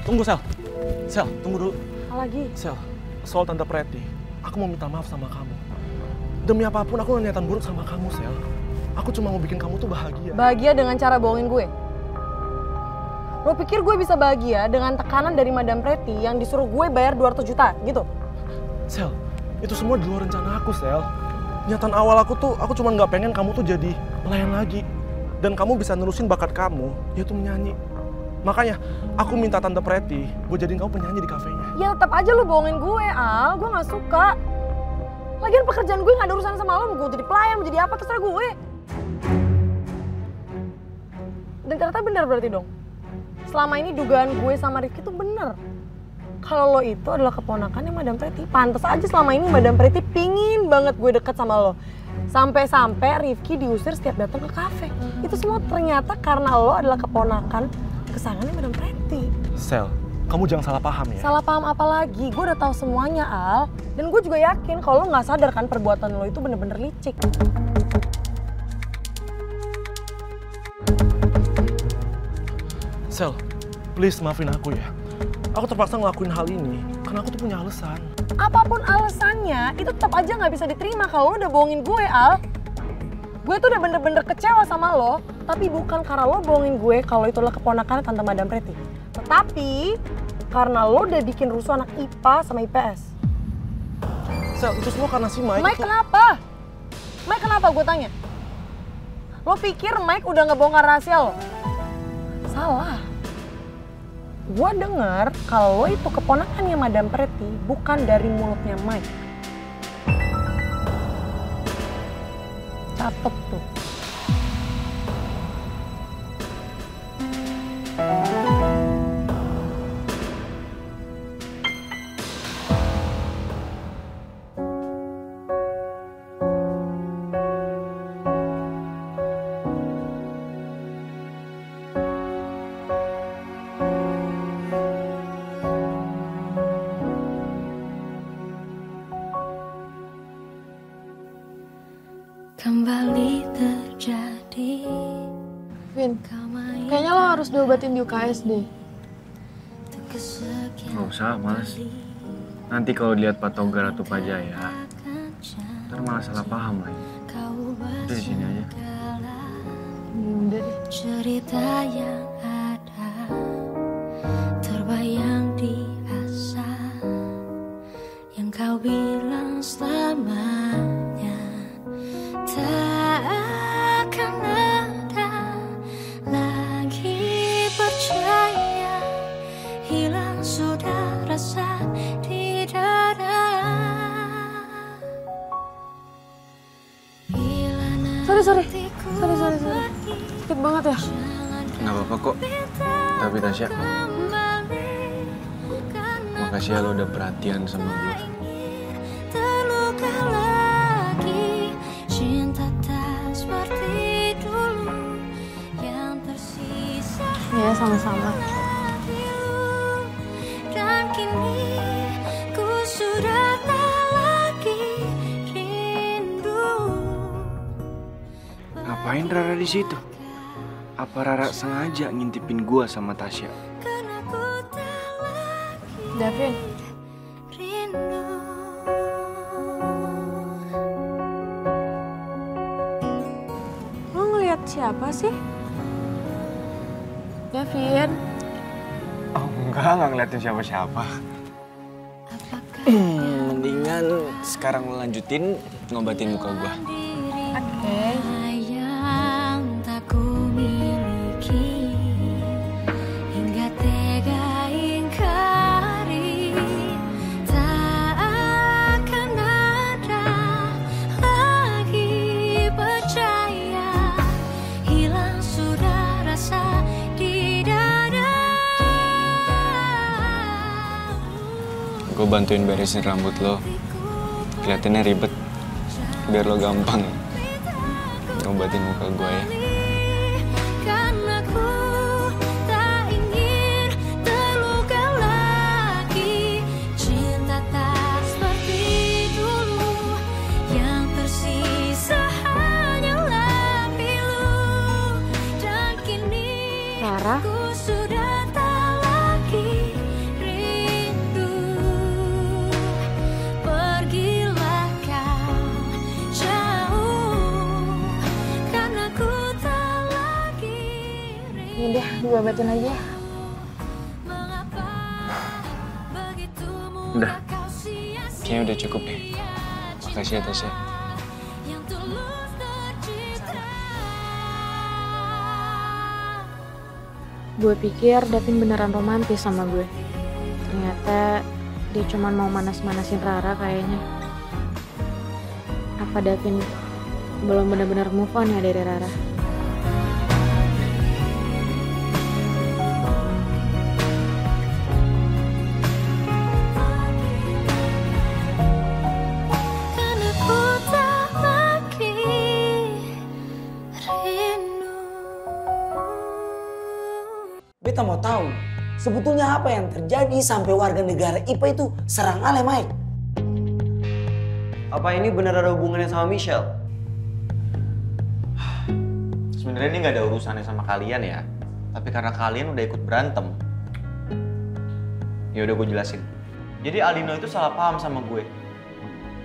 Tunggu, Sel. Sel, tunggu dulu. Apa lagi? Sel, soal Tante Preti, aku mau minta maaf sama kamu. Demi apapun aku gak niatan buruk sama kamu, Sel. Aku cuma mau bikin kamu tuh bahagia. Bahagia dengan cara bohongin gue? Lo pikir gue bisa bahagia dengan tekanan dari Madam Preti yang disuruh gue bayar 200 juta gitu? Sel, itu semua di luar rencana aku, Sel. Niatan awal aku tuh, aku cuma nggak pengen kamu tuh jadi pelayan lagi. Dan kamu bisa nerusin bakat kamu, yaitu menyanyi. Makanya, aku minta Tante Preti buat jadiin kamu penyanyi di kafenya. Ya tetap aja lo bohongin gue, Al. Gue gak suka. Lagian pekerjaan gue gak ada urusan sama lo. Mau gue jadi pelayan, mau jadi apa, terserah gue. Dan ternyata benar berarti dong. Selama ini dugaan gue sama Rifki tuh bener. Kalau lo itu adalah keponakannya Madam Preti. Pantes aja selama ini Madam Preti pingin banget gue deket sama lo. Sampai-sampai Rifki diusir setiap datang ke kafe. Itu semua ternyata karena lo adalah keponakan kesayangannya Madam Preti. Sel, kamu jangan salah paham ya. Salah paham apa lagi? Gue udah tahu semuanya, Al. Dan gue juga yakin kalau lo nggak sadar kan perbuatan lo itu bener-bener licik. Sel, please maafin aku ya. Aku terpaksa ngelakuin hal ini karena aku tuh punya alasan. Apapun alasannya, itu tetap aja nggak bisa diterima kalau lo udah bohongin gue, Al. Gue tuh udah bener-bener kecewa sama lo, tapi bukan karena lo bohongin gue kalau itu adalah keponakan Tante Madam Preti. Tetapi karena lo udah bikin rusuh anak IPA sama IPS. Sel, itu semua karena si Mike. Mike kenapa? Mike kenapa gue tanya? Lo pikir Mike udah ngebongkar rahasia lo? Salah. Gue denger kalau lo itu keponakannya Madam Preti bukan dari mulutnya Mike. Catet tuh. Kembali terjadi. Vin, kayaknya lo harus diobatin di UKS deh. Nggak usah, Mas. Nanti kalau dilihat Pak Togar atau Pak Jaya, ntar malah salah paham lagi. Udah di sini aja. Udah deh. Cerita yang ada terbayang di asa yang kau bilang selamanya tak akan ada lagi, percaya hilang sudah rasa di dada. Sorry. Sakit banget ya? Nggak apa-apa kok. Tapi Tasya, makasih ya lo udah perhatian sama gue. Terluka lagi, cinta tak seperti dulu yang tersisa. Ya, sama-sama. Dan kini ku sudah tak lagi rindu. Ngapain Rara di situ? Apa Rara sengaja ngintipin gue sama Tasya? Karena ku tak lagi Davin, rindu. lo ngeliat siapa sih? Davin, Oh enggak ngeliatin siapa-siapa. Mendingan sekarang lo lanjutin ngobatin muka gue. oke. Yang tak ku miliki hingga tega ingkari, tak akan ada lagi, percaya hilang sudah rasa di dada. Gue bantuin beresin rambut lo. Kelihatannya ribet. Biar lo gampang ngobatin muka gue ya. Karena ku tak ingin terluka lagi, cinta tak seperti dulu yang tersisa hanyalah pilu. Dan kini Rara? ku sudah tak lagi Gue obatin aja. Udah. Kayaknya udah cukup deh. Makasih ya Tasya. Gue pikir Davin beneran romantis sama gue. Ternyata dia cuma mau manas-manasin Rara kayaknya. Apa Davin belum benar-benar move on ya dari Rara? Karena ku tak lagi rindu. Beta mau tahu, sebetulnya apa yang terjadi sampai warga negara IPA itu serang Ale Mike? Apa ini benar ada hubungannya sama Michelle? Sebenarnya ini nggak ada urusannya sama kalian ya. Tapi karena kalian udah ikut berantem. Ya udah gue jelasin. Jadi Aldino itu salah paham sama gue.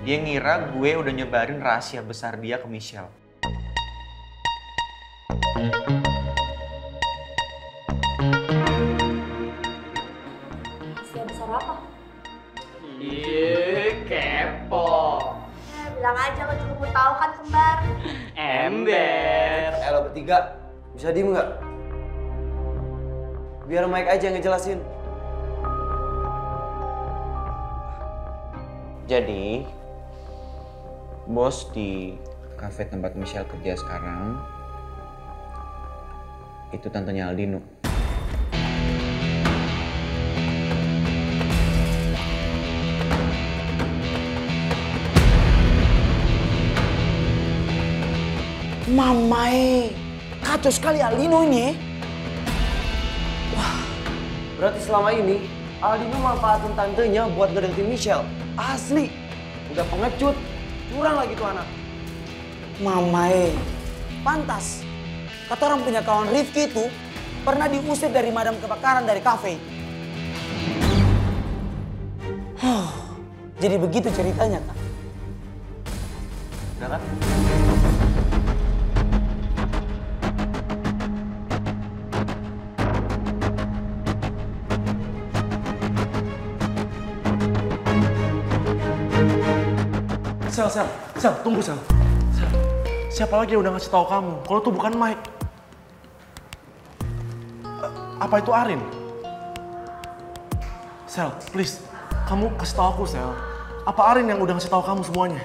Dia ngira gue udah nyebarin rahasia besar dia ke Michelle. Rahasia besar apa? Bilang aja lo cukup mau tahu kan kembar. Lo bertiga, bisa diem nggak? Biar Mike aja yang ngejelasin. Jadi, bos di kafe tempat Michelle kerja sekarang itu tantenya Aldino. Mamai, kacau sekali Aldino ini. Berarti selama ini Aldino manfaatin tantenya buat ngedeketin Michelle. Asli, udah pengecut, curang lagi tuh anak. Mamai, pantas. Kata orang punya kawan Rifki itu pernah diusir dari madam kebakaran dari kafe. Jadi begitu ceritanya kan? Udah kan? Sel, tunggu Sel. Siapa lagi yang udah ngasih tahu kamu kalau itu bukan Mike? Apa itu Arin? Sel, please, kamu kasih tahu aku Sel. Apa Arin yang udah ngasih tahu kamu semuanya?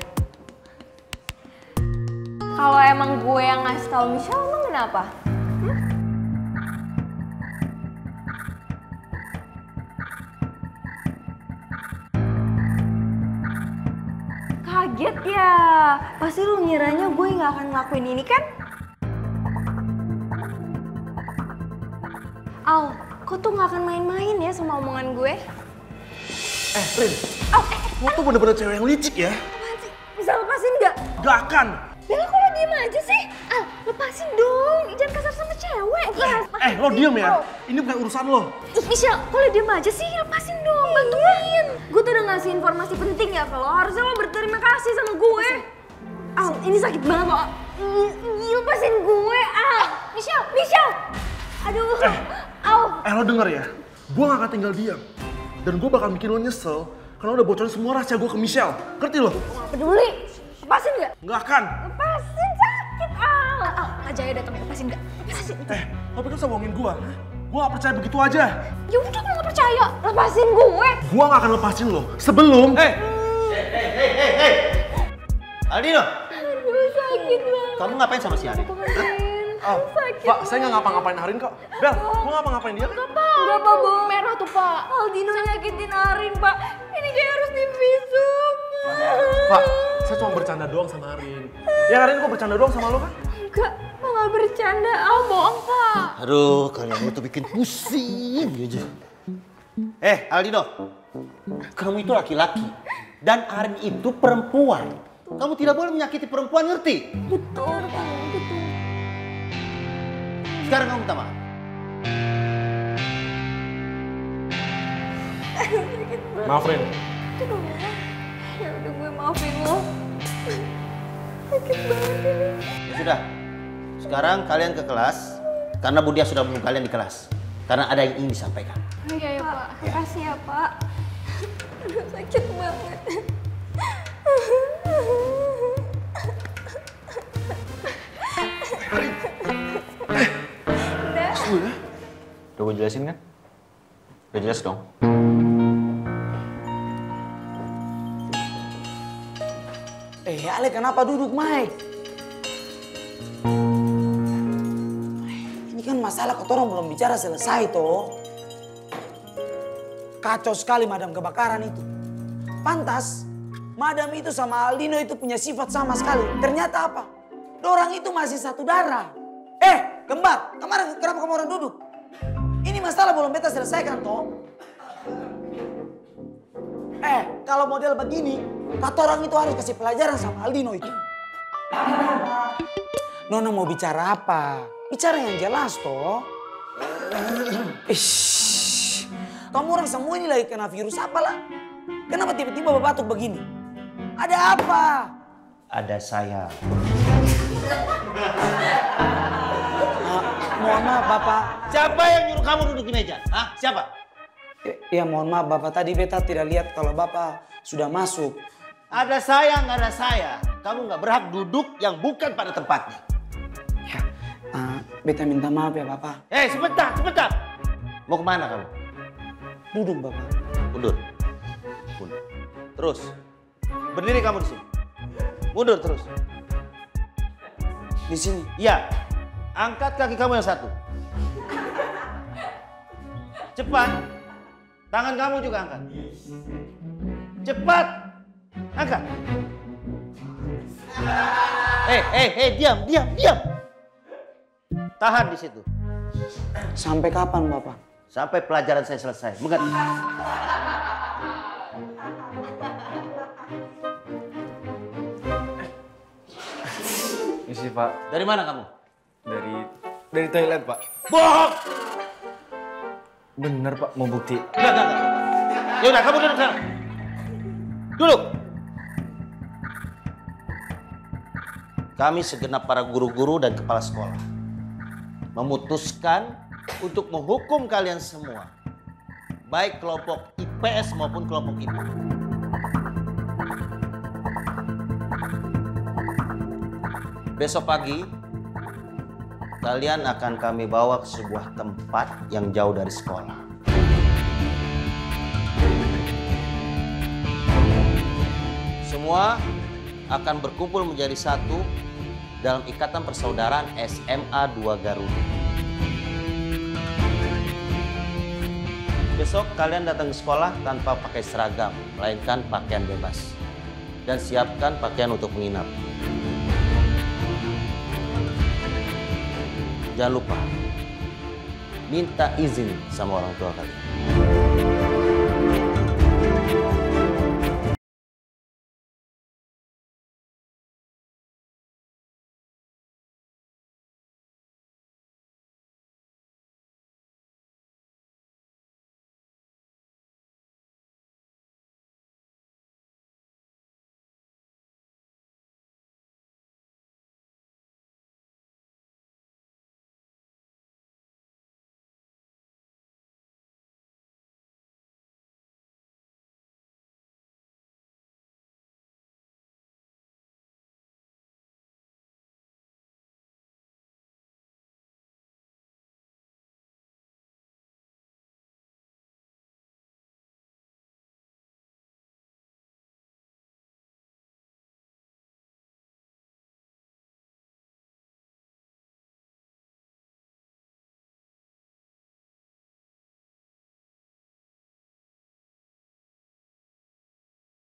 Kalau emang gue yang ngasih tahu Michelle, emang kenapa? Kaget ya, pasti lu ngiranya gue nggak akan ngelakuin ini kan? Al, kok tuh nggak akan main-main ya sama omongan gue? Rin, lo tuh bener-bener cewek yang licik ya. Apaan sih? Bisa lepasin nggak? Gak akan. Bella kok lo diem aja sih? Al, lepasin dong, jangan kasar sama cewek. Lo diem ya, ini bukan urusan lo. Ih Michelle, kok lo diem aja sih? Lepasin dong, bantuin. Gue tuh udah ngasih informasi penting ya ke lo, harusnya lo berterima kasih sama gue. Al, ini sakit banget lo. Lepasin gue, Al. Michelle. Aduh, Al. Lo denger ya, gue gak akan tinggal diam. Dan gue bakal bikin lo nyesel karena udah bocorin semua rahasia gue ke Michelle. Ngerti lo? Peduli, lepasin nggak? Nggak akan. Lepasin, sakit, Al. Al, Jaya datang, lepasin nggak? Lepasin. Lo pikir bisa bohongin gue? Gue gak percaya begitu aja. Ya udah, gue nggak percaya. Lepasin gue. Gue gak akan lepasin lo sebelum... Hei! Aldino! Aduh, sakit banget. Kamu ngapain sama si Arin? Sakit. Pak, saya nggak ngapa-ngapain Arin kok. Bel, gue ngapa-ngapain dia? Enggak, Pak, bawang merah tuh, Pak. Aldino nyakitin Arin, Pak. Ini kayak harus divisum. Pak, saya cuma bercanda doang sama Arin. Ya Arin, kok bercanda doang sama lo kan? Enggak, lo nggak bercanda. Al, bohong, Pak. Aduh, kalian itu bikin pusing aja. Aldino, kamu itu laki-laki dan Arin itu perempuan. Kamu tidak boleh menyakiti perempuan, ngerti? Betul, Pak. Betul. Sekarang kamu minta maaf. Maaf Rin. Aduh, ya udah gue maafin lo. Sakit banget ini. Sudah, sekarang kalian ke kelas. Karena Bu Dia sudah menunggu kalian di kelas. Karena ada yang ingin disampaikan. Iya ya Pak, makasih ya Pak. Aduh sakit banget. Udah gue jelasin kan? Udah jelas dong. Ale kenapa duduk, Mai? Ini kan masalah kotoran belum bicara selesai, toh. Kacau sekali madam kebakaran itu. Pantas, madam itu sama Aldino itu punya sifat sama sekali. Ternyata apa? Dorang itu masih satu darah. Kembar, kenapa kamu orang duduk? Ini masalah belum beta selesaikan, toh. Kalau model begini, kata orang itu harus kasih pelajaran sama Aldino itu. Nona mau bicara apa? Bicara yang jelas, toh. Kamu orang semua ini lagi kena virus apa lah? Kenapa tiba-tiba batuk begini? Ada apa? Ada saya. Mohon maaf, Bapak. Siapa yang nyuruh kamu duduk di meja? Hah? Siapa? Ya mohon maaf Bapak, tadi beta tidak lihat kalau Bapak sudah masuk. Ada saya, nggak ada saya. Kamu nggak berhak duduk yang bukan pada tempatnya. Ya, beta minta maaf ya Bapak. Sebentar. Mau kemana kamu? Duduk Bapak. Mundur. Terus. Berdiri kamu di sini. Mundur terus. Di sini? Iya. Angkat kaki kamu yang satu. Cepat. Tangan kamu juga angkat. Cepat. Angkat. Diam. Tahan di situ. Sampai kapan, Bapak? Sampai pelajaran saya selesai. Mengerti? Isi, Pak. Dari mana kamu? Dari toilet, Pak. Bohong! Bener, Pak, mau bukti. Enggak. Yaudah, kamu duduk sana. Duduk. Kami segenap para guru-guru dan kepala sekolah memutuskan untuk menghukum kalian semua. Baik kelompok IPS maupun kelompok IPA. Besok pagi, kalian akan kami bawa ke sebuah tempat yang jauh dari sekolah. Semua akan berkumpul menjadi satu dalam ikatan persaudaraan SMA 2 Garuda. Besok kalian datang ke sekolah tanpa pakai seragam, melainkan pakaian bebas. Dan siapkan pakaian untuk menginap. Jangan lupa, minta izin sama orang tua kalian.